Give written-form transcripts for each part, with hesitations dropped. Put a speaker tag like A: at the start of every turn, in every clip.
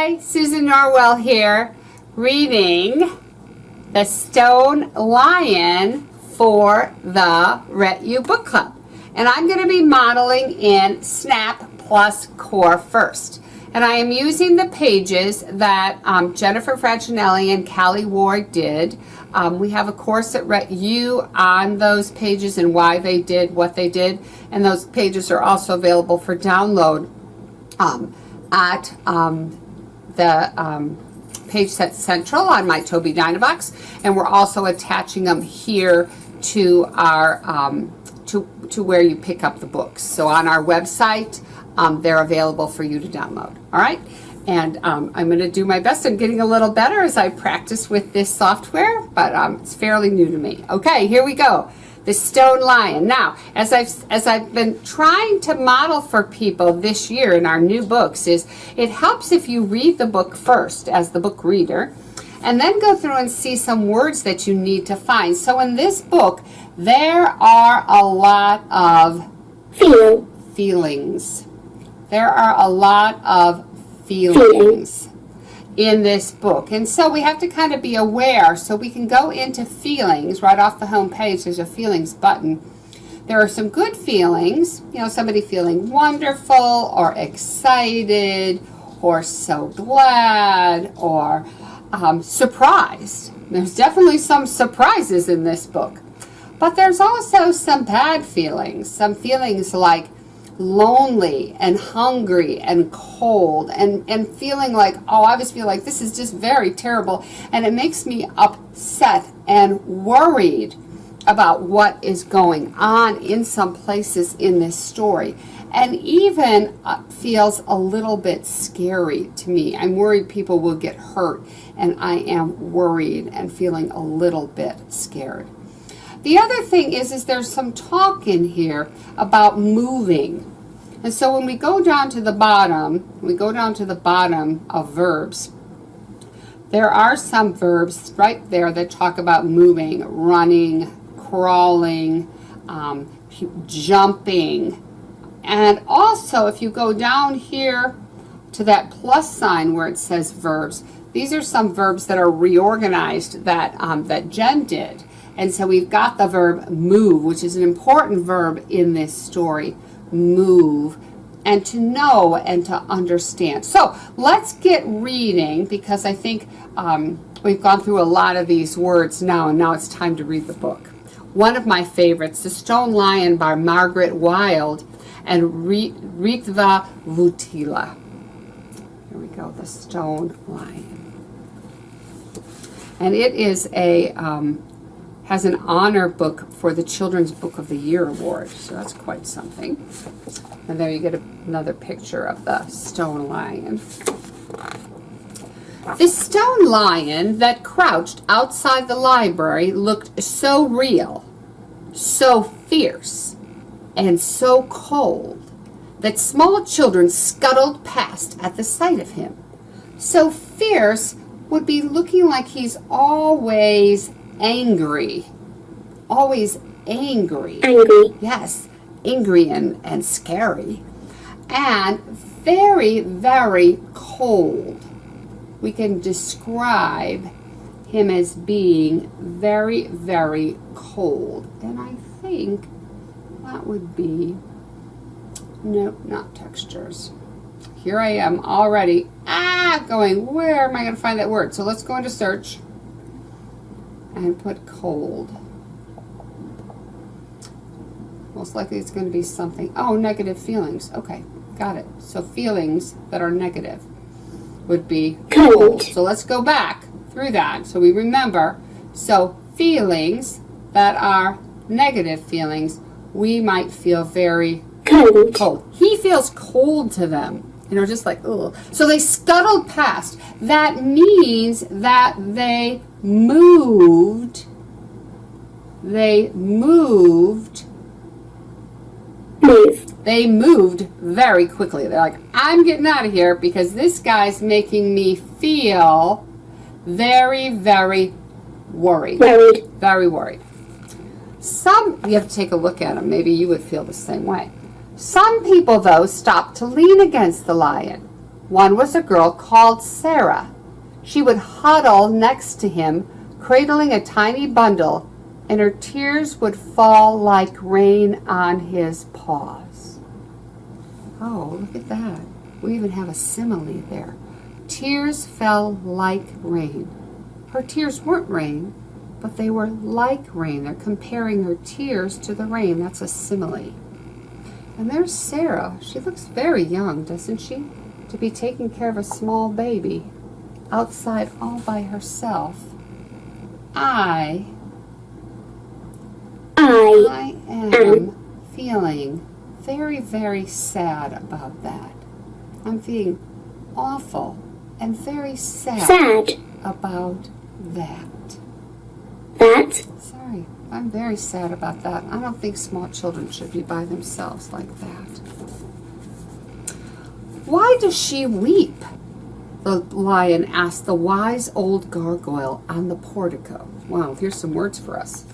A: Hi, Susan Norwell here, reading The Stone Lion for the Rett U Book Club. And I'm going to be modeling in Snap+Core first. And I am using the pages that Jennifer Fraginelli and Callie Ward did. We have a course at Rett U on those pages and why they did what they did. And those pages are also available for download at the Page Set Central on my Toby Dynavox, and we're also attaching them here to our to where you pick up the books. So on our website, they're available for you to download. All right, and I'm going to do my best. I'm getting a little better as I practice with this software, but it's fairly new to me. Okay, here we go. The Stone Lion. Now, as I've been trying to model for people this year in our new books, is it helps if you read the book first as the book reader, and then go through and see some words that you need to find. So in this book, there are a lot of feelings. There are a lot of feelings in this book, and so we have to kind of be aware. So we can go into feelings right off the home page. There's a feelings button. There are some good feelings, you know, somebody feeling wonderful or excited or so glad or surprised. There's definitely some surprises in this book, but there's also some bad feelings, some feelings like lonely and hungry and cold and feeling like, oh, I just feel like this is just very terrible, and it makes me upset and worried about what is going on in some places in this story, and even feels a little bit scary to me. I'm worried people will get hurt, and I am worried and feeling a little bit scared. The other thing is there's some talk in here about moving. And so when we go down to the bottom, of verbs, there are some verbs right there that talk about moving, running, crawling, jumping. And also, if you go down here to that plus sign where it says verbs, these are some verbs that are reorganized that, that Jen did. And so we've got the verb move, which is an important verb in this story. Move, and to know and to understand. So let's get reading, because I think we've gone through a lot of these words now, and now it's time to read the book. One of my favorites, The Stone Lion by Margaret Wild and Ritva Vutila. Here we go, The Stone Lion. And it is a has an honor book for the Children's Book of the Year Award, so that's quite something. And there you get another picture of the stone lion. The stone lion that crouched outside the library looked so real, so fierce, and so cold that small children scuttled past at the sight of him. So fierce would be looking like he's always angry. Always angry.
B: Angry.
A: Yes, angry and scary. And very, very cold. We can describe him as being very, very cold. And I think that would be, nope, not textures. Here I am already, going, where am I going to find that word? So let's go into search and put cold. Most likely it's going to be something, negative feelings. Okay, got it. So feelings that are negative would be cold. So let's go back through that so we remember. So feelings that are negative feelings, we might feel very cold. He feels cold to them. You know, just like, ugh. So they scuttled past. That means that they moved. They moved very quickly. They're like, I'm getting out of here because this guy's making me feel very, very worried. Very worried. You have to take a look at him. Maybe you would feel the same way. Some people, though, stopped to lean against the lion. One was a girl called Sarah. She would huddle next to him, cradling a tiny bundle, and her tears would fall like rain on his paws. Oh, look at that. We even have a simile there. Tears fell like rain. Her tears weren't rain, but they were like rain. They're comparing her tears to the rain. That's a simile. And there's Sarah. She looks very young, doesn't she? To be taking care of a small baby outside all by herself. I am feeling very, very sad about that. I'm feeling awful and very sad about that. Sorry, I'm very sad about that. I don't think small children should be by themselves like that. Why does she weep? The lion asked the wise old gargoyle on the portico. Wow, here's some words for us.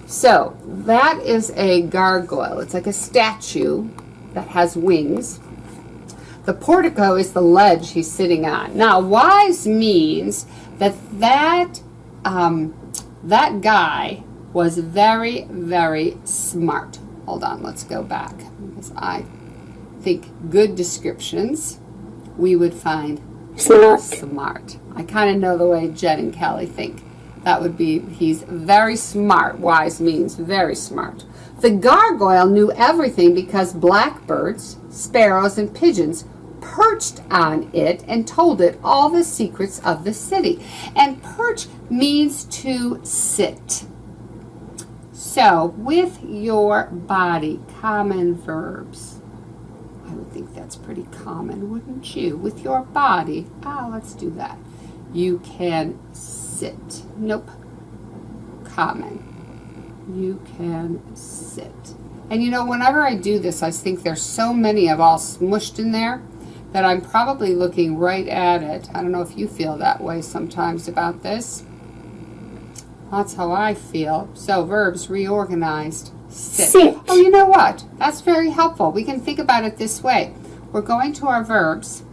A: So, that is a gargoyle. It's like a statue that has wings. The portico is the ledge he's sitting on. Now, wise means that guy was very, very smart. Hold on, let's go back. Because I think good descriptions we would find smart. I kind of know the way Jen and Kelly think. That would be, he's very smart. Wise means very smart. The gargoyle knew everything because blackbirds, sparrows, and pigeons perched on it and told it all the secrets of the city. And perch means to sit. So, with your body, common verbs. I would think that's pretty common, wouldn't you? With your body, let's do that. You can sit. Nope. Common. You can sit. And you know, whenever I do this, I think there's so many of all smushed in there that I'm probably looking right at it. I don't know if you feel that way sometimes about this. That's how I feel. So, verbs reorganized. Sit. Oh, you know what? That's very helpful. We can think about it this way. We're going to our verbs.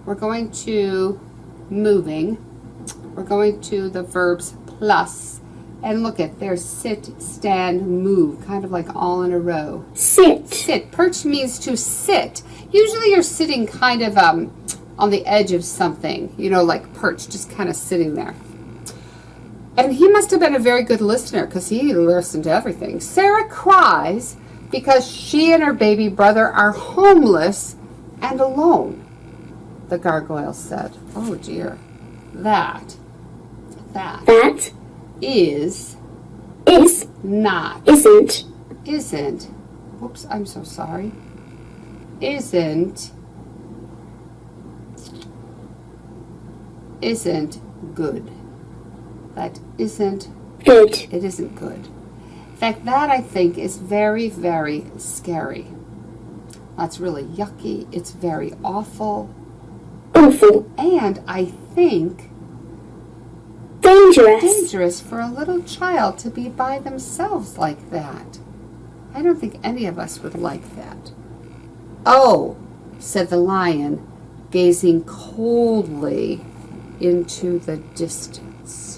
A: We're going to moving. We're going to the verbs plus. And look at, there's sit, stand, move, kind of like all in a row.
B: Sit.
A: Sit. Perch means to sit. Usually you're sitting kind of on the edge of something, you know, like perch, just kind of sitting there. And he must have been a very good listener because he listened to everything. Sarah cries because she and her baby brother are homeless and alone, the gargoyle said. Oh dear. That is not. Isn't. Whoops, I'm so sorry. Isn't good. That isn't
B: good.
A: It isn't good. In fact, that I think is very, very scary. That's really yucky. It's very awful.
B: Awful.
A: And I think dangerous for a little child to be by themselves like that. I don't think any of us would like that. Oh, said the lion, gazing coldly into the distance.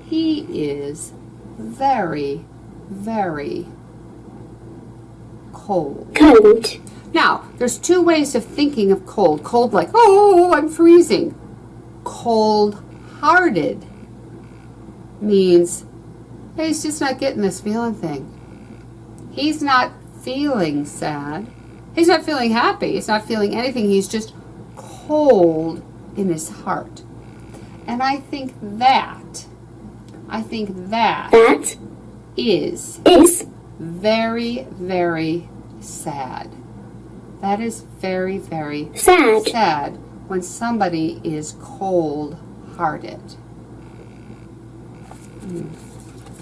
A: He is very, very cold. Now, there's two ways of thinking of cold. Cold like, oh, I'm freezing. Cold-hearted means, hey, he's just not getting this feeling thing. He's not feeling sad. He's not feeling happy. He's not feeling anything. He's just cold in his heart. And I think that is very, very sad. That is very, very sad when somebody is cold-hearted.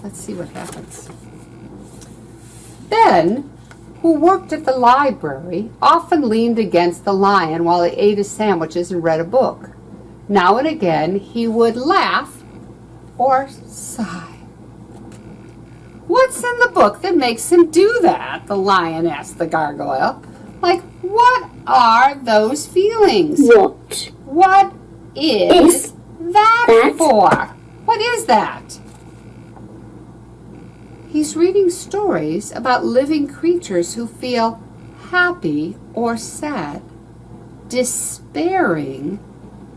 A: Let's see what happens. Ben, who worked at the library, often leaned against the lion while he ate his sandwiches and read a book. Now and again, he would laugh or sigh. What's in the book that makes him do that? The lion asked the gargoyle. Like, what are those feelings? What is that for? What is that? He's reading stories about living creatures who feel happy or sad, despairing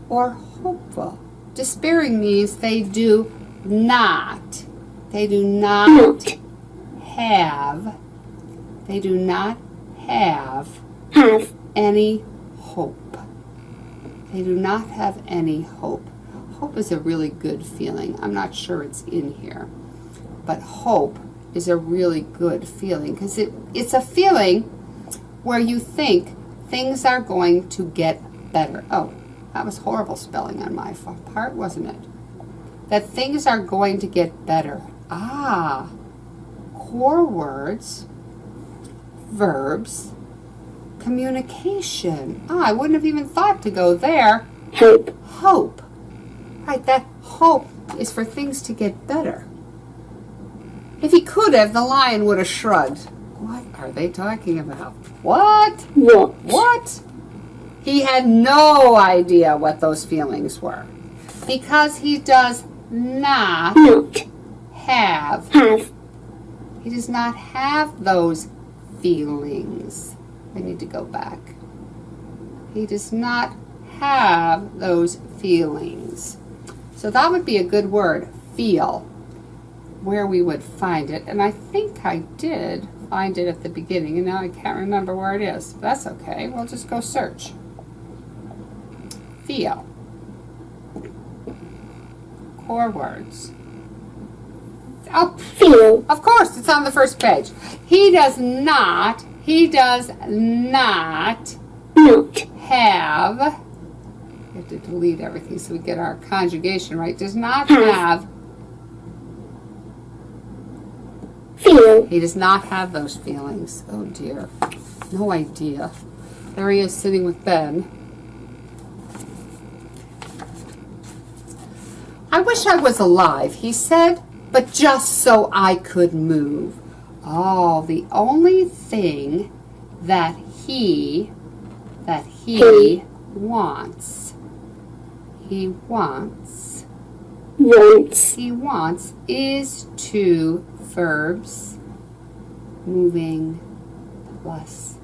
A: or hopeful. Despairing means they do not have any hope. They do not have any hope. Hope is a really good feeling. I'm not sure it's in here. But hope is a really good feeling because it's a feeling where you think things are going to get better. Oh, that was horrible spelling on my part, wasn't it? That things are going to get better. Ah, core words, verbs, communication. I wouldn't have even thought to go there. Hope. Right, that hope is for things to get better. If he could have, the lion would have shrugged. What are they talking about? What? He had no idea what those feelings were. Because he does not have. He does not have those feelings. I need to go back. He does not have those feelings. So that would be a good word, feel, where we would find it. And I think I did find it at the beginning, and now I can't remember where it is. But that's okay. We'll just go search. Feel. Core words. Oh, feel. Of course, it's on the first page. He does not have, we have to delete everything so we get our conjugation right, does not have, feel. He does not have those feelings. Oh dear, no idea. There he is sitting with Ben. I wish I was alive, he said, but just so I could move. Oh, the only thing that he wants is to verbs, moving plus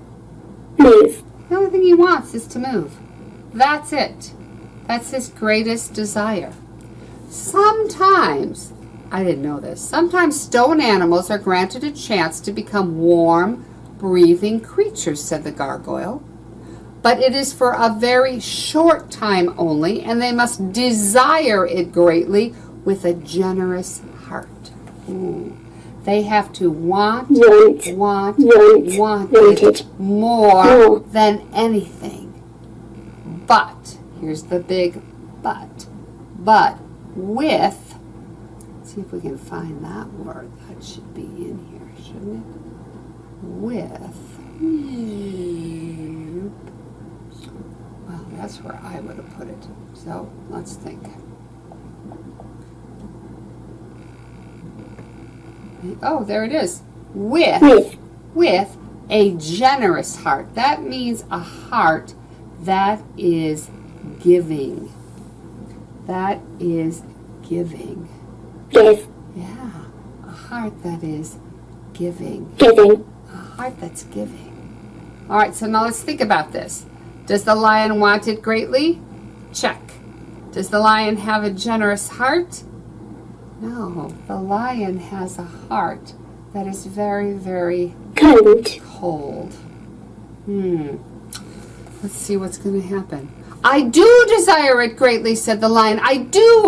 A: move. The only thing he wants is to move. That's it. That's his greatest desire. Sometimes, I didn't know this, sometimes stone animals are granted a chance to become warm, breathing creatures, said the gargoyle. But it is for a very short time only, and they must desire it greatly with a generous heart. Ooh. They have to want it more than anything. But, here's the big but with, let's see if we can find that word. That should be in here, shouldn't it? With, well, that's where I would have put it. So, let's think. Oh, there it is. With a generous heart. That means a heart that is giving. That is giving. Give. Yeah. A heart that is giving. Giving. A heart that's giving. All right, so now let's think about this. Does the lion want it greatly? Check. Does the lion have a generous heart? No, the lion has a heart that is very, very cold. Let's see what's going to happen. I do desire it greatly, said the lion. I do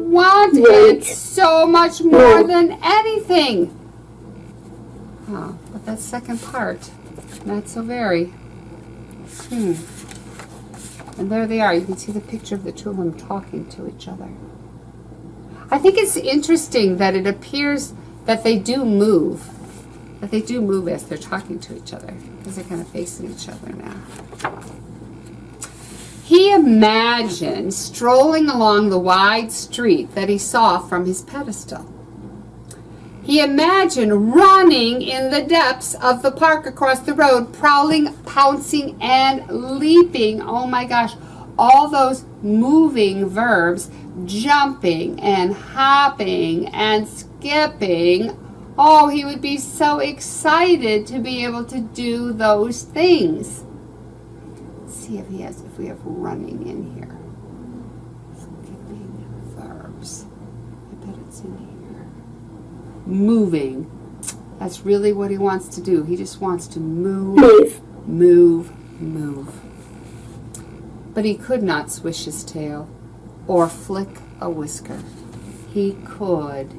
A: want it so much more than anything. Oh, but that second part, not so very. And there they are. You can see the picture of the two of them talking to each other. I think it's interesting that it appears that they do move. That they do move as they're talking to each other. Because they're kind of facing each other now. He imagined strolling along the wide street that he saw from his pedestal. He imagined running in the depths of the park across the road, prowling, pouncing, and leaping. Oh my gosh, all those moving verbs, jumping and hopping and skipping. Oh, he would be so excited to be able to do those things. Let's see if we have running in here. Skipping verbs. I bet it's in here. Moving. That's really what he wants to do. He just wants to move. But he could not swish his tail or flick a whisker. He could.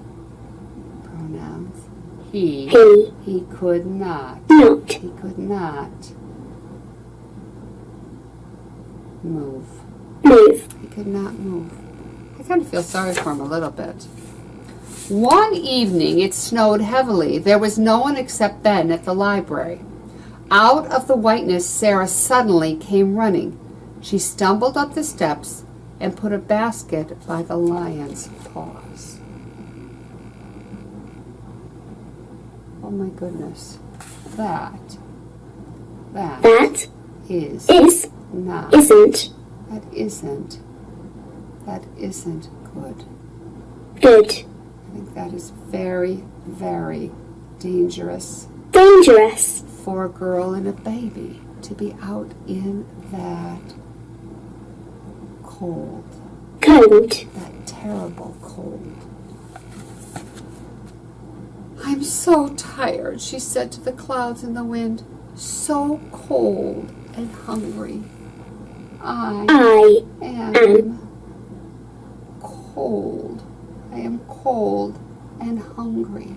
A: Pronouns. He could not. He could not move. He could not move. I kind of feel sorry for him a little bit. One evening, it snowed heavily. There was no one except Ben at the library. Out of the whiteness, Sarah suddenly came running. She stumbled up the steps and put a basket by the lion's paws. Oh my goodness. That is not. That isn't good. I think that is very, very dangerous. For a girl and a baby to be out in that cold. That terrible cold. I'm so tired, she said to the clouds and the wind. So cold and hungry. I am cold. I am cold and hungry.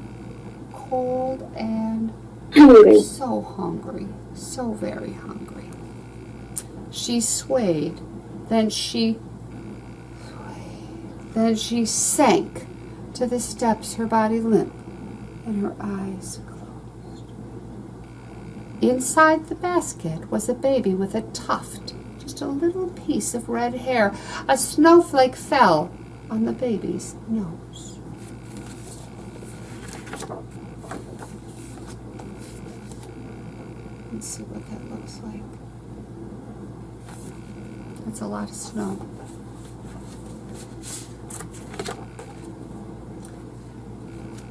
A: Cold and
B: hungry.
A: So hungry. So very hungry. She swayed. Then she sank to the steps, her body limp and her eyes closed. Inside the basket was a baby with a tuft, just a little piece of red hair. A snowflake fell on the baby's nose. Let's see what that looks like. That's a lot of snow.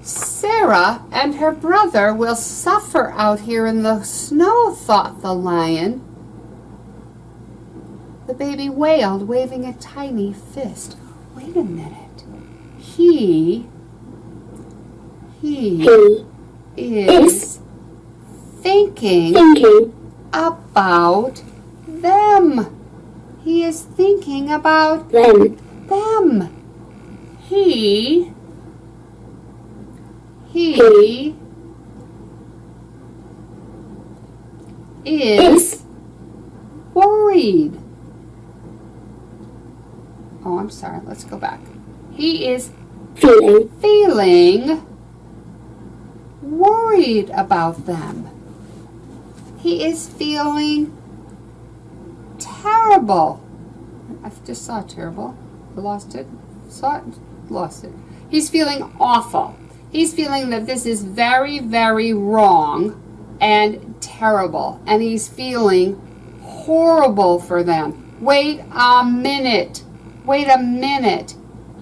A: Sarah and her brother will suffer out here in the snow, thought the lion. The baby wailed, waving a tiny fist. Wait a minute. He is thinking about them. He is thinking about them. He is worried. Oh, I'm sorry. Let's go back. He is feeling worried about them. He is feeling terrible. I just saw terrible. I lost it. Saw it. Lost it. He's feeling awful. He's feeling that this is very, very wrong and terrible. And he's feeling horrible for them. Wait a minute.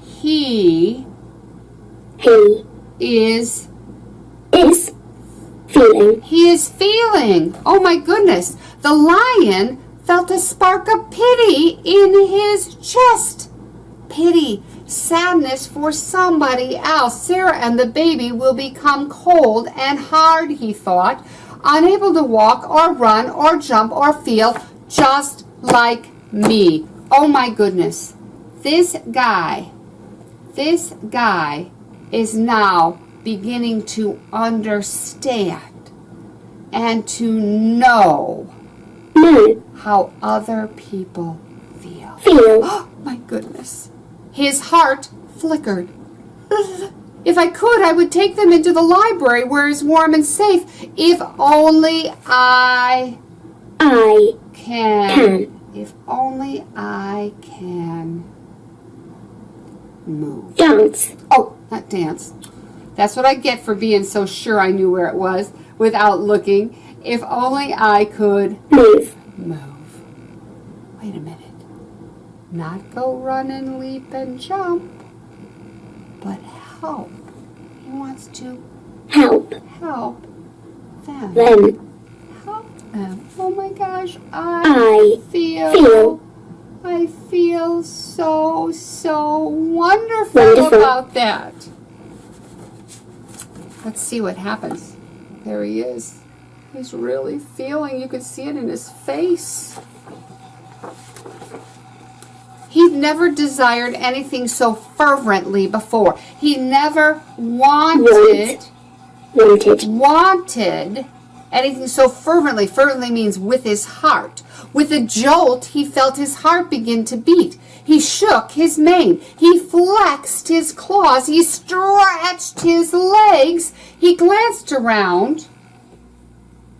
A: He is feeling. Oh my goodness. The lion felt a spark of pity in his chest. Pity, sadness for somebody else. Sarah and the baby will become cold and hard, he thought, unable to walk or run or jump or feel, just like me. Oh my goodness. This guy is now beginning to understand and to know how other people feel. Oh my goodness. His heart flickered. If I could, I would take them into the library where it's warm and safe. If only I can. If only I can move.
B: Dance.
A: Oh, not dance. That's what I get for being so sure I knew where it was without looking. If only I could
B: Move.
A: Wait a minute. Not go run and leap and jump, but help. He wants to
B: Help.
A: help them.
B: Them.
A: Help them. Oh my gosh,
B: I
A: feel so wonderful about that. Let's see what happens. There he is. He's really feeling, you can see it in his face. He'd never desired anything so fervently before. He never wanted anything so fervently. Fervently means with his heart. With a jolt, he felt his heart begin to beat. He shook his mane. He flexed his claws. He stretched his legs. He glanced around.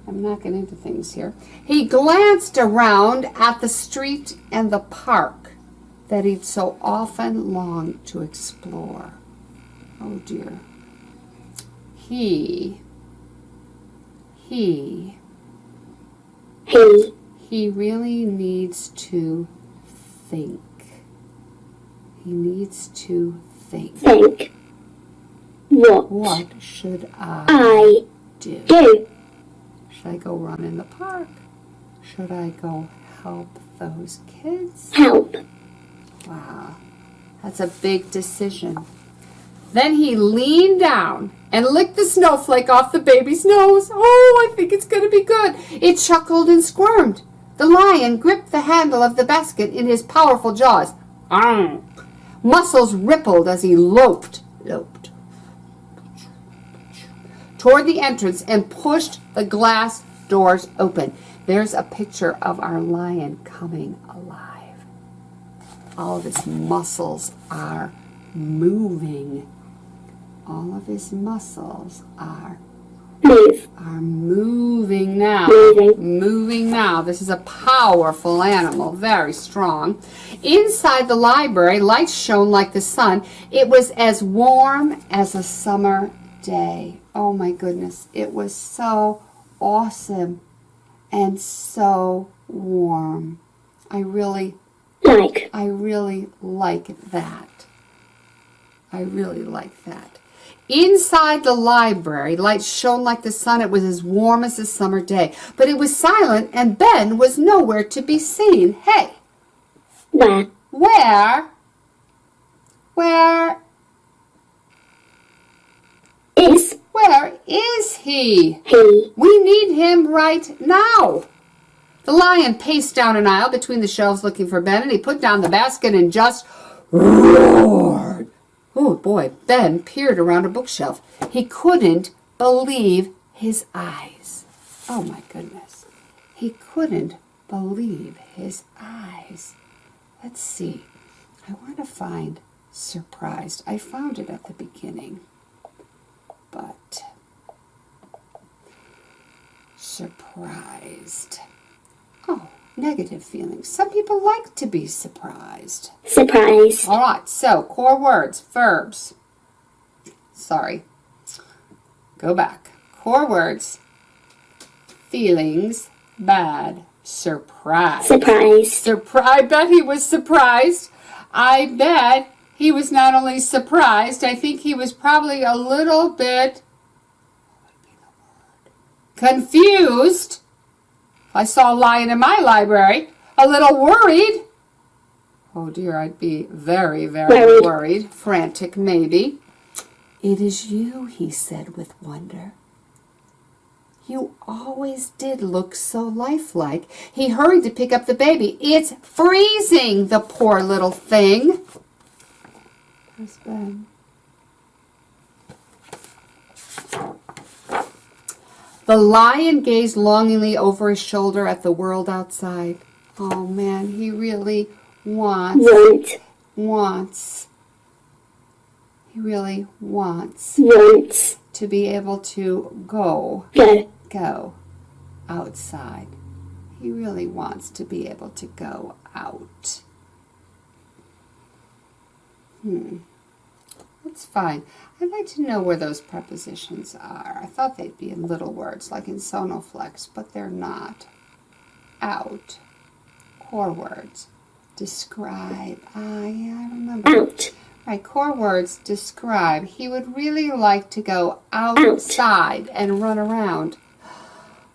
A: I'm not getting into things here. He glanced around at the street and the park that he'd so often longed to explore. Oh dear. He really needs to think. He needs to think.
B: Think.
A: What should I do? Should I go run in the park? Should I go help those kids?
B: Help.
A: Wow, that's a big decision. Then he leaned down and licked the snowflake off the baby's nose. Oh, I think it's going to be good. It chuckled and squirmed. The lion gripped the handle of the basket in his powerful jaws. Muscles rippled as he loped toward the entrance and pushed the glass doors open. There's a picture of our lion coming alive. All of his muscles are moving. All of his muscles are moving now. Moving now. This is a powerful animal, very strong. Inside the library, lights shone like the sun. It was as warm as a summer day. Oh my goodness. It was so awesome and so warm. I really like that. I really like that. Inside the library, lights shone like the sun. It was as warm as a summer day. But it was silent, and Ben was nowhere to be seen. Hey! Where is he? We need him right now. The lion paced down an aisle between the shelves looking for Ben, and he put down the basket and just roared. Oh boy, Ben peered around a bookshelf. He couldn't believe his eyes. Oh my goodness. He couldn't believe his eyes. Let's see. I want to find surprised. I found it at the beginning. But surprised. Oh, negative feelings. Some people like to be surprised.
B: Surprised.
A: All right, so core words, verbs. Sorry. Go back. Core words, feelings, bad, surprise. I bet he was surprised. I bet he was not only surprised, I think he was probably a little bit confused. I saw a lion in my library. A little worried. Oh dear, I'd be very, very worried. Frantic, maybe. It is you, he said with wonder. You always did look so lifelike. He hurried to pick up the baby. It's freezing, the poor little thing. Where's Ben? The lion gazed longingly over his shoulder at the world outside. Oh man, he really wants. He really wants to be able to go outside. He really wants to be able to go out. That's fine. I'd like to know where those prepositions are. I thought they'd be in little words, like in sonoflex, but they're not. Out. Core words. Describe. Yeah, I remember.
B: Out.
A: Right, core words. Describe. He would really like to go outside and run around.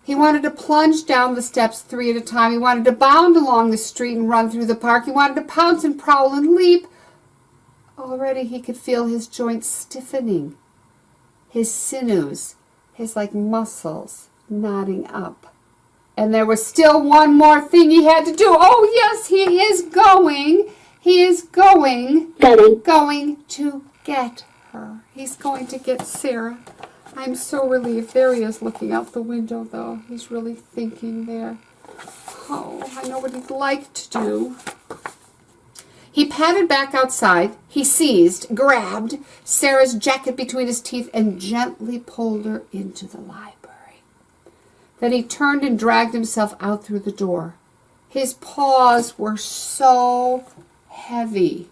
A: He wanted to plunge down the steps 3 at a time. He wanted to bound along the street and run through the park. He wanted to pounce and prowl and leap. Already he could feel his joints stiffening, his sinews, his muscles knotting up. And there was still one more thing he had to do. Oh, yes, he is going. He is going to get her. He's going to get Sarah. I'm so relieved. There he is looking out the window, though. He's really thinking there. Oh, I know what he'd like to do. He padded back outside. He seized, grabbed Sarah's jacket between his teeth and gently pulled her into the library. Then he turned and dragged himself out through the door. His paws were so heavy.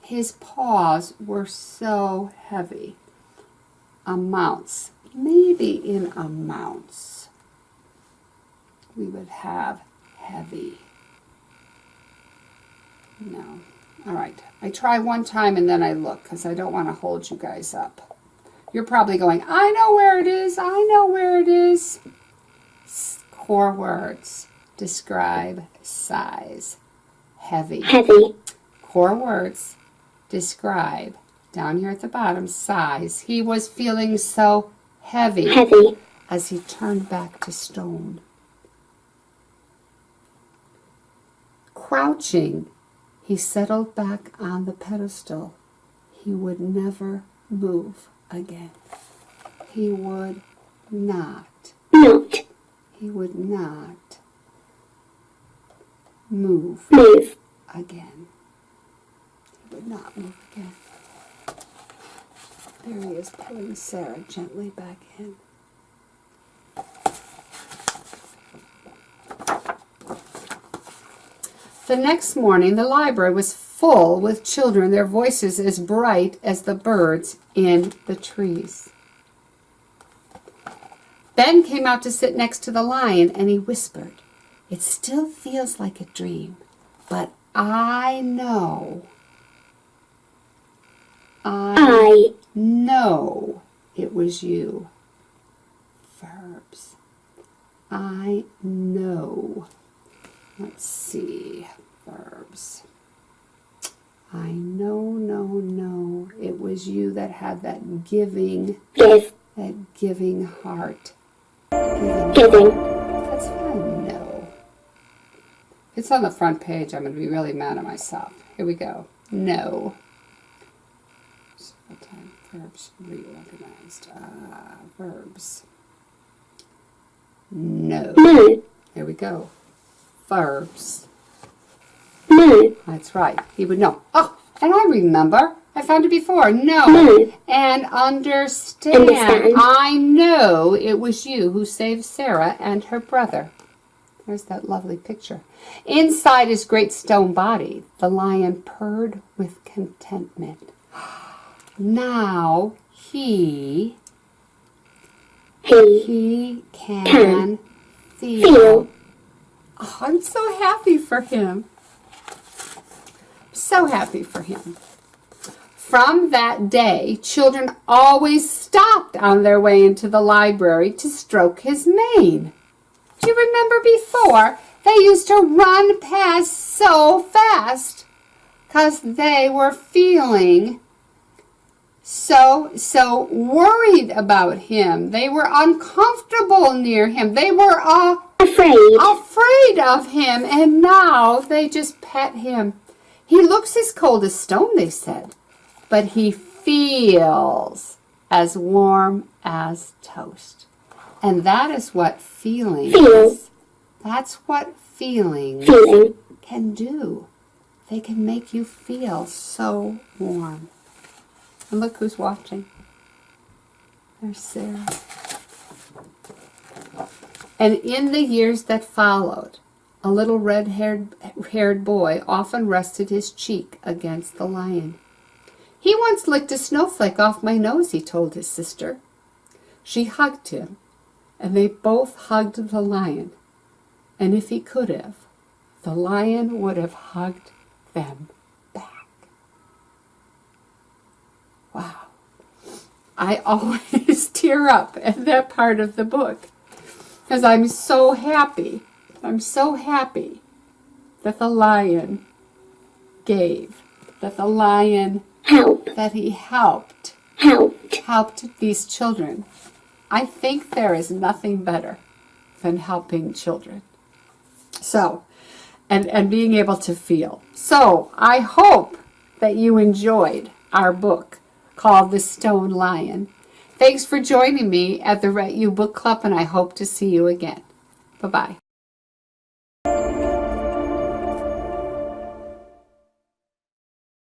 A: His paws were so heavy. Amounts. Maybe in amounts we would have heavy. No. All right. I try one time and then I look because I don't want to hold you guys up. You're probably going, I know where it is. I know where it is. Core words. Describe size. Heavy.
B: Heavy.
A: Core words. Describe. Down here at the bottom, size. He was feeling so heavy.
B: Heavy.
A: As he turned back to stone. Crouching, he settled back on the pedestal. He would never move again. He would not.
B: Not.
A: He would not move again. He would not move again. There he is, pulling Sarah gently back in. The next morning, the library was full with children, their voices as bright as the birds in the trees. Ben came out to sit next to the lion, and he whispered, "It still feels like a dream, but I know it was you." Verbs. I know. Let's see. Verbs. I know it was you that had that giving heart.
B: Giving.
A: That's fine. No. If it's on the front page, I'm going to be really mad at myself. Here we go. No. Time verbs reorganized. Verbs. No.
B: No.
A: There we go. Verbs.
B: No.
A: That's right. He would know. Oh, and I remember. I found it before. No.
B: No.
A: And understand. I know it was you who saved Sarah and her brother. There's that lovely picture. Inside his great stone body, the lion purred with contentment. Now he can feel. Oh, I'm so happy for him. So happy for him. From that day, children always stopped on their way into the library to stroke his mane. Do you remember before? They used to run past so fast because they were feeling so worried about him. They were uncomfortable near him. They were afraid of him. And now they just pet him. He looks as cold as stone, they said, but he feels as warm as toast. And that is what feelings, that's what feelings can do. They can make you feel so warm. And look who's watching. There's Sarah. And in the years that followed, a little red-haired boy often rested his cheek against the lion. He once licked a snowflake off my nose, he told his sister. She hugged him, and they both hugged the lion. And if he could have, the lion would have hugged them back. Wow. I always tear up at that part of the book because I'm so happy. I'm so happy that the lion gave, that the lion that he helped these children. I think there is nothing better than helping children. So, and being able to feel. So, I hope that you enjoyed our book called The Stone Lion. Thanks for joining me at the Rett U Book Club, and I hope to see you again. Bye-bye.